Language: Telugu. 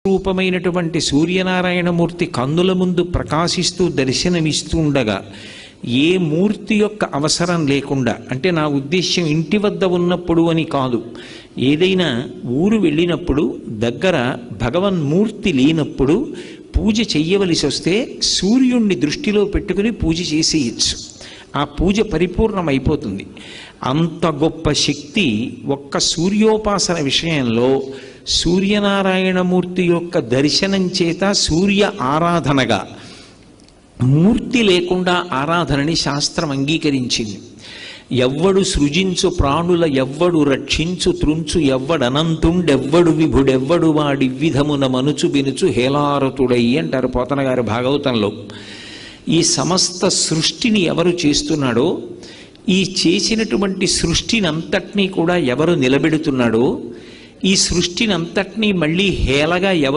రూపమైనటువంటి సూర్యనారాయణమూర్తి కన్నుల ముందు ప్రకాశిస్తూ దర్శనమిస్తూ ఉండగా ఏ మూర్తి యొక్క అవసరం లేకుండా, అంటే నా ఉద్దేశ్యం ఇంటి వద్ద ఉన్నప్పుడు అని కాదు, ఏదైనా ఊరు వెళ్ళినప్పుడు దగ్గర భగవన్మూర్తి లేనప్పుడు పూజ చెయ్యవలసి వస్తే సూర్యుణ్ణి దృష్టిలో పెట్టుకుని పూజ చేసేయచ్చు. ఆ పూజ పరిపూర్ణమైపోతుంది. అంత గొప్ప శక్తి ఒక్క సూర్యోపాసన విషయంలో సూర్యనారాయణమూర్తి యొక్క దర్శనం చేత సూర్య ఆరాధనగా, మూర్తి లేకుండా ఆరాధనని శాస్త్రం అంగీకరించింది. ఎవ్వడు సృజించు ప్రాణుల ఎవ్వడు రక్షించు త్రుంచు ఎవ్వడనంతుండెవ్వడు విభుడెవ్వడు వాడి విధమున మనుచు బినుచు హేలారతుడై అంటారు పోతన గారి భాగవతంలో. ఈ సమస్త సృష్టిని ఎవరు చేస్తున్నాడో, ఈ చేసినటువంటి సృష్టిని అంతటినీ కూడా ఎవరు నిలబెడుతున్నాడో, ఈ సృష్టిని అంతటినీ మళ్ళీ హేళగా ఎవరు